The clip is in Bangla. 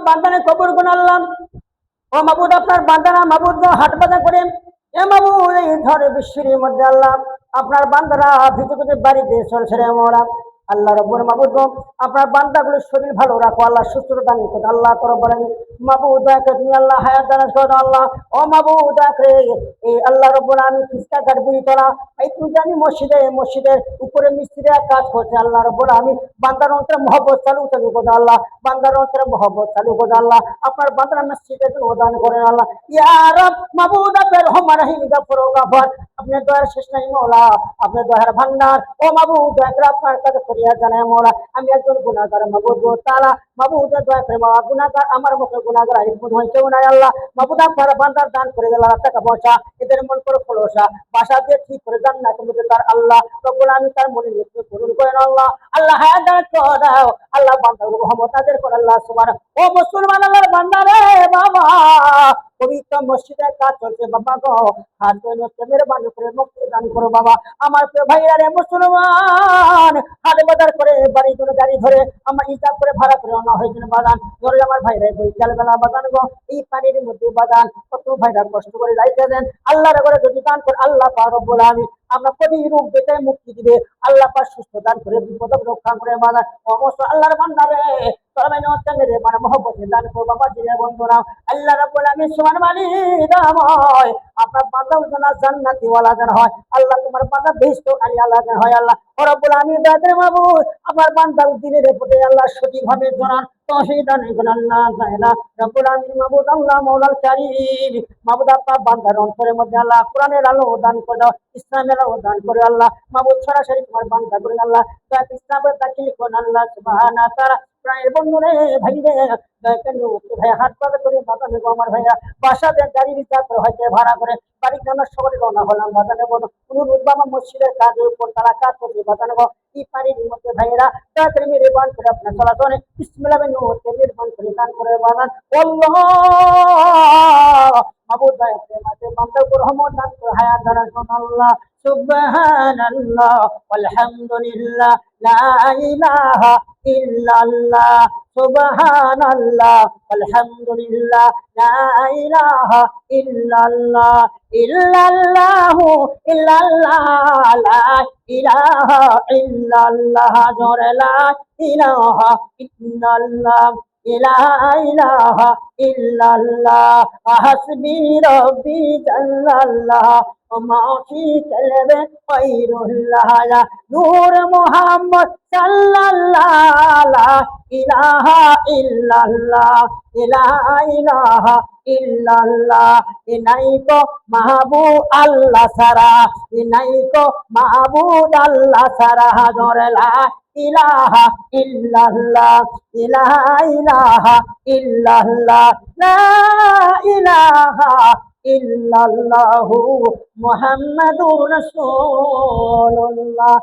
বান্দানে কবুল করুন আল্লাহ। ও মাবুদ, আপনার বান্দারা মাবুদ হাট বাজার করে এ মাবুদ এই ঝড় বৃষ্টির মধ্যে আল্লাহ আপনার বান্দারা ভিতরে ভিতরে বাড়িতে চলছে রে মোরা। আল্লাহ রব্বুল মাবুদ আপনার বান্দাগুলোর শরীর ভালো রাখো আল্লাহ, সুস্থতা দান করো আল্লাহ। তোর বলেন মাবুদ দয়া করে তুমি আল্লাহ হায়াত দান করো আল্লাহ। ও মাবুদ দয়া করে এই আল্লাহ রব্বুল আমি কিস্তা ঘাট বুড়ি তোলা এই তুমি জানি মসজিদের উপরে মিস্ত্রিরা কাজ করছে আল্লাহ রব্বুল আমি বান্দার অন্তরে মহব্বত চালু করো আল্লাহ, বান্দার অন্তরে মহব্বত চালু করো আল্লাহ। আপনার বান্দারা মসজিদের দান করেন আল্লাহ। ইয়া রব মাবুদ আপনার রহমান রহিম গাফর গাফর, আপনার দয়ার শেষ নাই মওলা, আপনার দয়ার ভান্ডার। ও মাবুদ দয়া করে আপনার কাছে ফরিয়াদ জানাই মওলা, আমি একজন গুনাহগার মাবুদ গো তাআলা। মাবুদ দয়া করে মা গুনাহগার আমার মতো গুনাহগার আর কোনো হইছেও না আল্লাহ। মাবুদ আপনার বান্দার দান করে গেল টাকা পয়সা এদের মন করে খোলসা বাসা দিয়ে ঠিক করে জান্নাতের মধ্যে তার আল্লাহ রব্বুল আলামিন তার মনে নিয়ে পূরণ করেন আল্লাহ। আল্লাহ হায়াত দান করো আল্লাহ, বান্দার রহমত আদের করে আল্লাহ সুবহানাহু। ও মুসলমান আল্লাহর বান্দা রে বাবা, পবিত্র মসজিদে কাজ চলছে বাবা গো, হাত ধরে মেহরবানি করে মুক্তি দান করো বাবা। আমার প্রিয় ভাইরা রে মুসলমান, হাট বাজার করে বাড়ি ধরে গাড়ি ধরে আমার হিসাব করে ভাড়া করে আনা হয়েছিল বাগান ধরে আমার ভাইরা বৈকাল বেলা বাগান গো এই পানির মধ্যে বাগান কত ভাইরা কষ্ট করে যাইতে দেন আল্লাহর ঘরে যদি দান করে আল্লাহ পাক রব্বুল আলামিন আমরা প্রতি রূপ দেখে মুক্তি দিবে আল্লাহ পাক, সুস্থ দান করে বিপদ রক্ষা করে বাগান। অবশ্য আল্লাহর বান্দারে তরবাই নওয়াজ মেরে মানে মহব্বতে দান করো বাবা জিরে বন্ধুরা। আল্লাহ রাব্বুল আলামিন সুবহান মালিকাময় আপনার বান্দা উজনা জান্নাতি ওয়ালা যেন হয় আল্লাহ, তোমার বান্দা বেহেশত আলী আল্লাহ যেন হয় আল্লাহ। ও রব্বুল আলামিন দাদের মাবুদ আপনার বান্দা দিনের উপরে আল্লাহ সঠিকভাবে জানার তৌফিক দান করুন আল্লাহ তাআলা। রব্বুল আলামিন মাবুদ আল্লাহ মাওলাল কারীম মাবুদ আপনার বান্দার অন্তরের মধ্যে আল্লাহ কোরআনের আলো দান করে দাও, ইসলামের আলো দান করে আল্লাহ। মাবুদ সরাসরি তোমার বান্দা করে আল্লাহ দয়া ইসলামের দাখিল করুন আল্লাহ সুবহানাহু তাআলা। প্রায় বন্ধুরে ভাইরে ভাই হাট বাজার করে বাজানে আমার ভাইয়া বাসাতে গাড়ি রিজার্ভ করে হয়তো ভাড়া করে বাড়ি জানার সবাই রওনা হলাম বাজানে বলো অনুরোধ বাবা মসজিদের কাজের উপর তারা কাজ করছে বাজানে গো এই পানির মধ্যে ভাইয়েরা দয়া করে মেহেরবান করে আপনার চলাচলে বিসমিল্লাহ নূরকে মেহেরবান করে দান করে বাজান আল্লাহ মাবুদ দয়া করে মাঝে বান্দার উপর রহমত দান করে হায়াত দান করুন আল্লাহ। সুবহানাল্লাহ আলহামদুলিল্লাহ লা ইলাহা ইল্লাল্লাহ সুবহানাল্লাহ আলহামদুলিল্লাহ লা ইলাহা ইল্লাল্লাহ ইল্লাল্লাহু ইল্লাল্লাহ লা ইলাহা ইল্লাল্লাহ জোরে লা ইলাহা ইল্লাল্লাহ ইলাহা ইল্লাল্লাহ হাসবি রব্বি জাল্লাল্লাহ মা ফি কলবে গায়রুল্লাহ নূর মুহাম্মদ সাল্লাল্লাহু লা ইলাহা ইল্লাল্লাহ ইলাহা ইল্লাল্লাহ ইনাইকো মাহবুব আল্লাহ সারা ইনাইকো মাহবুব আল্লাহ সারা জোরে লা ইলাহা ইল্লাল্লাহ ইলাহা ইল্লাল্লাহ লা ইলাহা ইল্লাল্লাহু মুহাম্মাদুর রাসূলুল্লাহ